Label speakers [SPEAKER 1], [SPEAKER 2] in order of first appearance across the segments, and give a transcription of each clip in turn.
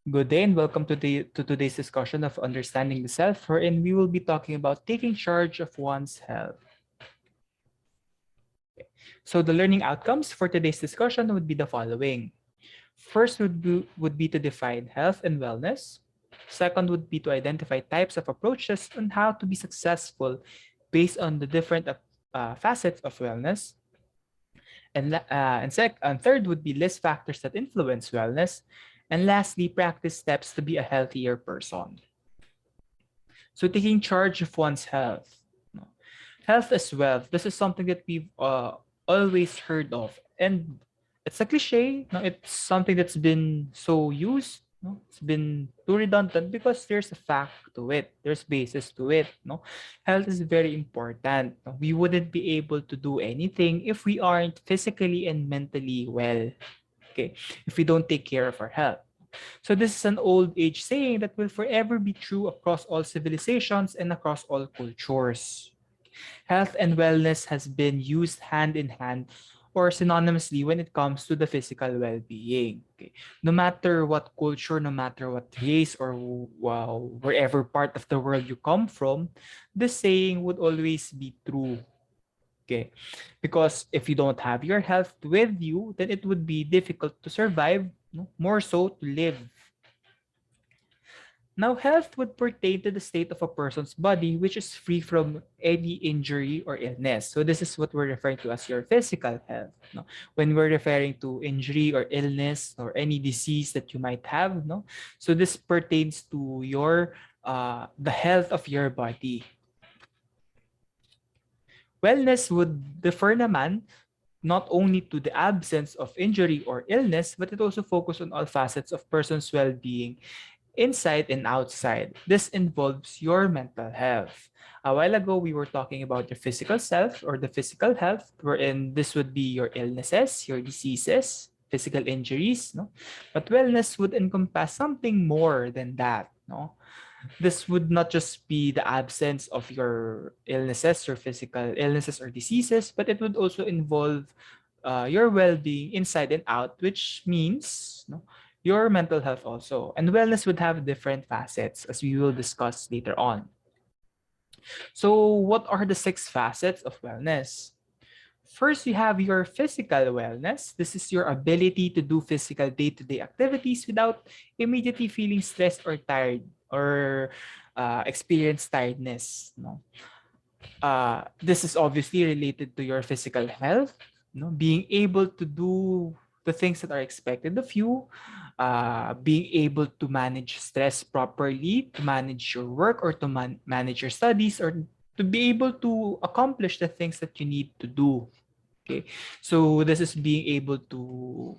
[SPEAKER 1] Good day and welcome to today's discussion of understanding the self, wherein we will be talking about taking charge of one's health. So the learning outcomes for today's discussion would be the following. First would be to define health and wellness. Second would be to identify types of approaches on how to be successful based on the different facets of wellness. And third would be list factors that influence wellness. And lastly, practice steps to be a healthier person. So taking charge of one's health. No? Health as wealth. This is something that we've always heard of. And it's a cliche. No? It's something that's been so used. No? It's been too redundant because there's a fact to it. There's basis to it. No? Health is very important. No? We wouldn't be able to do anything if we aren't physically and mentally well. Okay. If we don't take care of our health. So this is an old age saying that will forever be true across all civilizations and across all cultures. Health and wellness has been used hand in hand or synonymously when it comes to the physical well-being. Okay. No matter what culture, no matter what race or wherever part of the world you come from, this saying would always be true. Okay. Because if you don't have your health with you, then it would be difficult to survive, no? More so to live. Now, health would pertain to the state of a person's body which is free from any injury or illness. So this is what we're referring to as your physical health. No? When we're referring to injury or illness or any disease that you might have, no? So this pertains to your the health of your body. Wellness would defer naman not only to the absence of injury or illness, but it also focuses on all facets of person's well-being inside and outside. This involves your mental health. A while ago, we were talking about your physical self or the physical health, wherein this would be your illnesses, your diseases, physical injuries, no? But wellness would encompass something more than that, no? This would not just be the absence of your illnesses or physical illnesses or diseases, but it would also involve your well-being inside and out, which means no, your mental health also. And wellness would have different facets, as we will discuss later on. So, what are the 6 facets of wellness? First, you have your physical wellness. This is your ability to do physical day-to-day activities without immediately feeling stressed or tired or experience tiredness. No? This is obviously related to your physical health. No? Being able to do the things that are expected of you, being able to manage stress properly, to manage your work or to manage your studies, or to be able to accomplish the things that you need to do. Okay, so this is being able to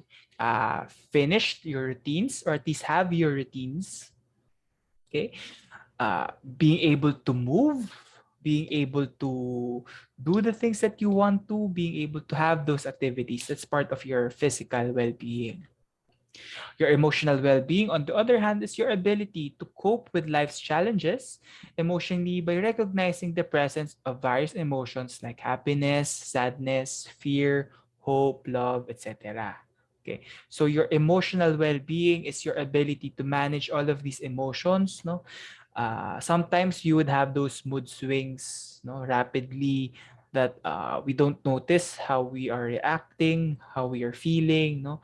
[SPEAKER 1] finish your routines or at least have your routines. Okay, being able to move, being able to do the things that you want to, being able to have those activities. That's part of your physical well-being. Your emotional well-being, on the other hand, is your ability to cope with life's challenges emotionally by recognizing the presence of various emotions like happiness, sadness, fear, hope, love, etc. Okay, so your emotional well-being is your ability to manage all of these emotions. No, sometimes you would have those mood swings, no, rapidly that we don't notice how we are reacting, how we are feeling. No,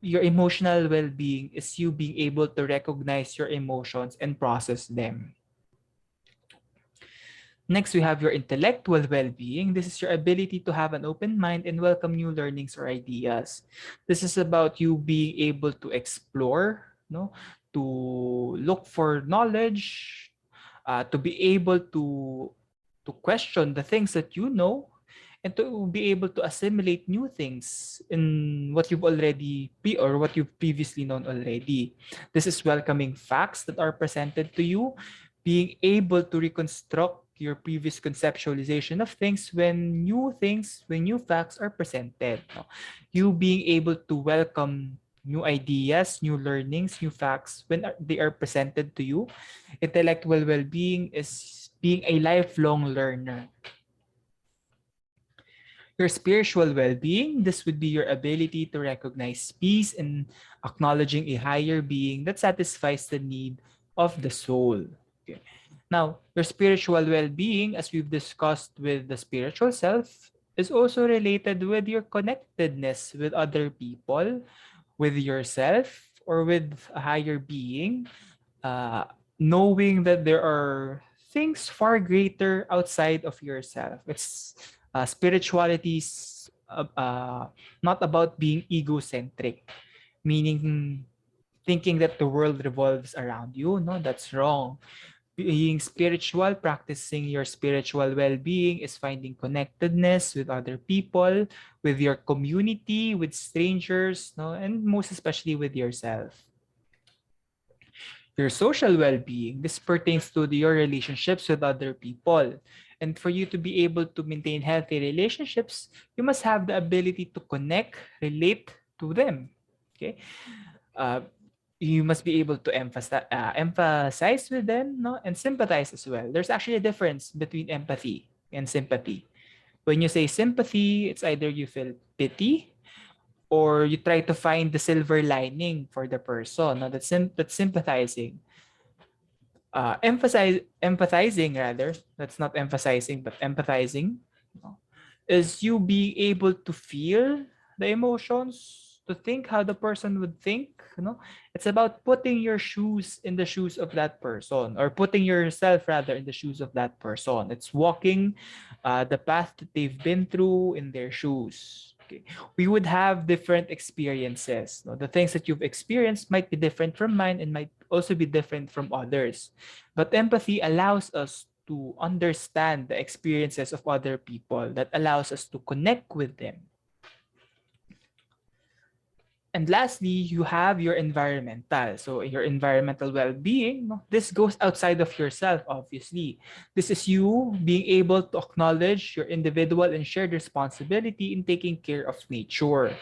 [SPEAKER 1] your emotional well-being is you being able to recognize your emotions and process them. Next, we have your intellectual well-being. This is your ability to have an open mind and welcome new learnings or ideas. This is about you being able to explore, no, to look for knowledge, to be able to question the things that you know, and to be able to assimilate new things in what you've already or what you've previously known already. This is welcoming facts that are presented to you, being able to reconstruct your previous conceptualization of things, when new facts are presented. No? You being able to welcome new ideas, new learnings, new facts when they are presented to you. Intellectual well-being is being a lifelong learner. Your spiritual well-being, this would be your ability to recognize peace and acknowledging a higher being that satisfies the need of the soul. Okay. Now, your spiritual well-being, as we've discussed with the spiritual self, is also related with your connectedness with other people, with yourself, or with a higher being, uh, knowing that there are things far greater outside of yourself. It's spirituality's not about being egocentric, meaning thinking that the world revolves around you. No, that's wrong. Being spiritual, practicing your spiritual well-being is finding connectedness with other people, with your community, with strangers, no, and most especially with yourself. Your social well-being, this pertains to your relationships with other people. And for you to be able to maintain healthy relationships, you must have the ability to connect, relate to them. Okay. Uh, you must be able to emphasize with them, no, and sympathize as well. There's actually a difference between empathy and sympathy. When you say sympathy, it's either you feel pity or you try to find the silver lining for the person. No, that's sympathizing. Empathizing rather, that's not emphasizing but empathizing, no, is you being able to feel the emotions, to think how the person would think, you know. It's about putting your shoes in the shoes of that person, or putting yourself rather in the shoes of that person. It's walking the path that they've been through in their shoes. Okay. We would have different experiences, no? The things that you've experienced might be different from mine and might also be different from others, but empathy allows us to understand the experiences of other people, that allows us to connect with them. And lastly, you have your environmental. So your environmental well-being, no, this goes outside of yourself, obviously. This is you being able to acknowledge your individual and shared responsibility in taking care of nature.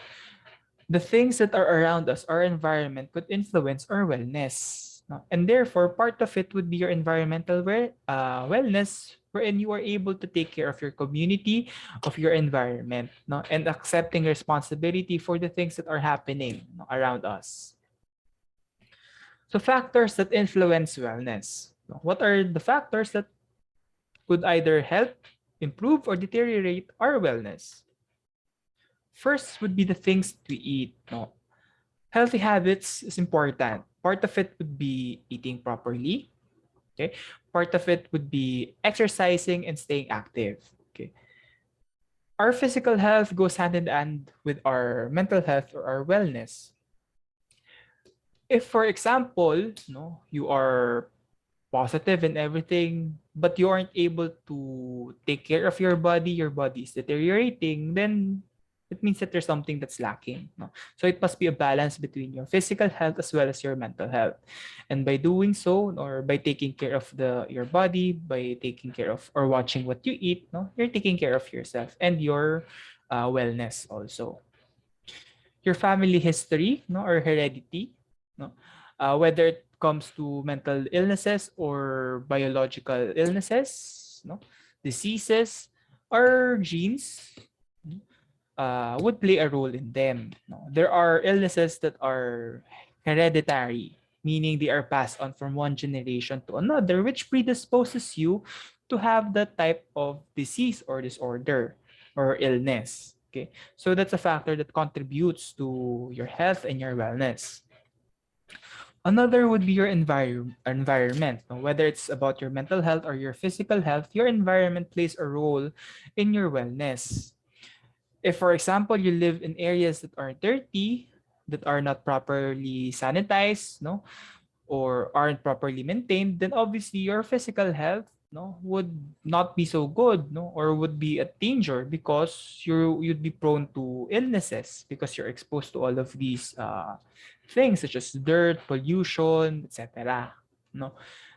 [SPEAKER 1] The things that are around us, our environment, could influence our wellness. No? And therefore, part of it would be your environmental wellness, wherein you are able to take care of your community, of your environment, no? And accepting responsibility for the things that are happening, no, around us. So factors that influence wellness. No? What are the factors that could either help, improve, or deteriorate our wellness? First would be the things we eat. No? Healthy habits is important. Part of it would be eating properly. Okay. Part of it would be exercising and staying active. Okay. Our physical health goes hand in hand with our mental health or our wellness. If, for example, no, you are positive and everything, but you aren't able to take care of your body is deteriorating, then it means that there's something that's lacking. No? So it must be a balance between your physical health as well as your mental health. And by doing so, or by taking care of your body, by taking care of or watching what you eat, no, you're taking care of yourself and your wellness also. Your family history, no, or heredity, no, whether it comes to mental illnesses or biological illnesses, no, diseases, or genes, would play a role in them. No? There are illnesses that are hereditary, meaning they are passed on from one generation to another, which predisposes you to have that type of disease or disorder or illness. Okay, so that's a factor that contributes to your health and your wellness. Another would be your environment. No? Whether it's about your mental health or your physical health, your environment plays a role in your wellness. If, for example, you live in areas that are dirty, that are not properly sanitized, no, or aren't properly maintained, then obviously your physical health, no, would not be so good, no, or would be at danger because you'd be prone to illnesses because you're exposed to all of these things such as dirt, pollution, etc. No,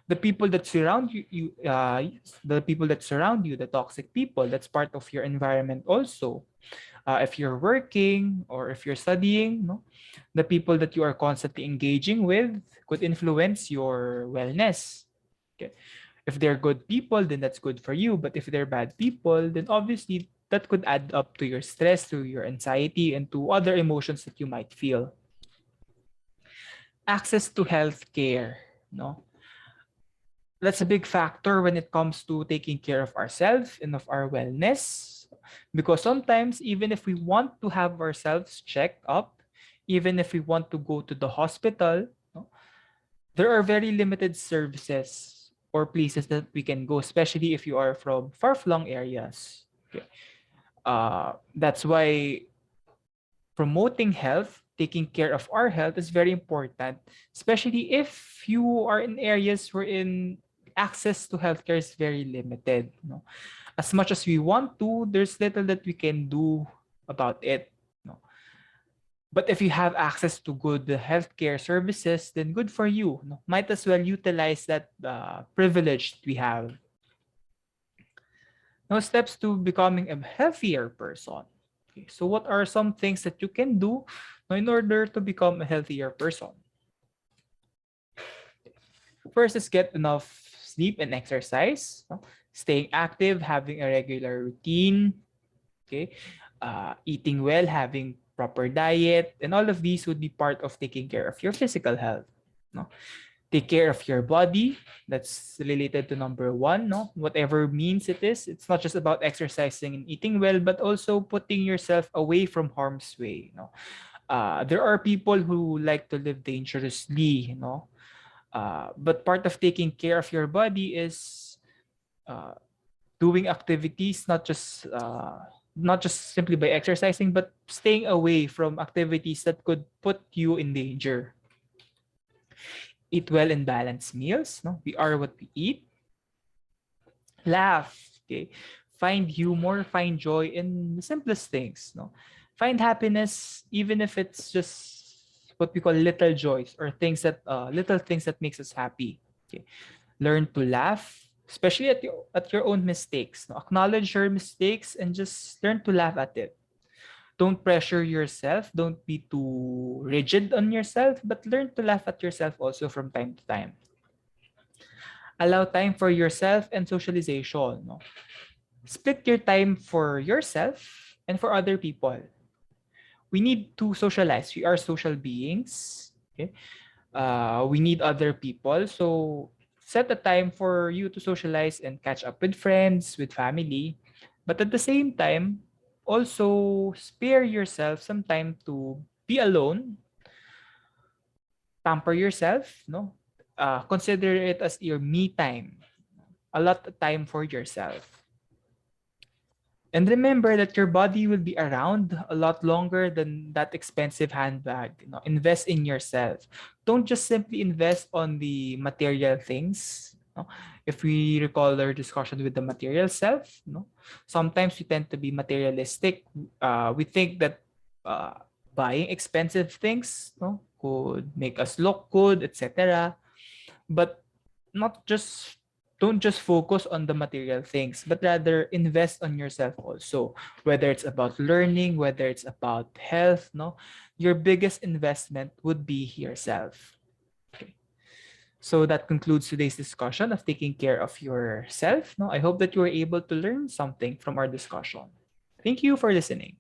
[SPEAKER 1] the people that surround the people that surround you, the toxic people, that's part of your environment also. If you're working or if you're studying, no, the people that you are constantly engaging with could influence your wellness. Okay. If they're good people, then that's good for you. But if they're bad people, then obviously that could add up to your stress, to your anxiety, and to other emotions that you might feel. Access to healthcare, no? That's a big factor when it comes to taking care of ourselves and of our wellness. Because sometimes, even if we want to have ourselves checked up, even if we want to go to the hospital, no, there are very limited services or places that we can go, especially if you are from far-flung areas. Okay. That's why promoting health, taking care of our health is very important, especially if you are in areas wherein access to healthcare is very limited. No? As much as we want to, there's little that we can do about it. No? But if you have access to good healthcare services, then good for you. No? Might as well utilize that privilege we have. Now, steps to becoming a healthier person. Okay, so what are some things that you can do in order to become a healthier person? First is get enough sleep and exercise, no? Staying active, having a regular routine, okay, eating well, having proper diet, and all of these would be part of taking care of your physical health. No? Take care of your body. That's related to number one, no? Whatever means it is, it's not just about exercising and eating well, but also putting yourself away from harm's way. No? There are people who like to live dangerously, you know. But part of taking care of your body is uh, doing activities, not just simply by exercising, but staying away from activities that could put you in danger. Eat well and balanced meals. No, we are what we eat. Laugh. Okay, find humor, find joy in the simplest things. No, find happiness even if it's just what we call little joys or little things that makes us happy. Okay, learn to laugh, especially at your own mistakes. No? Acknowledge your mistakes and just learn to laugh at it. Don't pressure yourself. Don't be too rigid on yourself, but learn to laugh at yourself also from time to time. Allow time for yourself and socialization. No? Split your time for yourself and for other people. We need to socialize. We are social beings. Okay? We need other people. So set a time for you to socialize and catch up with friends, with family. But at the same time, also spare yourself some time to be alone, pamper yourself, no? Consider it as your me time, a lot of time for yourself. And remember that your body will be around a lot longer than that expensive handbag. You know, invest in yourself. Don't just simply invest on the material things. No? If we recall our discussion with the material self, no, sometimes we tend to be materialistic. We think that uh, buying expensive things, no, could make us look good, etc. But not just don't just focus on the material things, but rather invest on yourself also. Whether it's about learning, whether it's about health, no, your biggest investment would be yourself. Okay. So that concludes today's discussion of taking care of yourself. No, I hope that you were able to learn something from our discussion. Thank you for listening.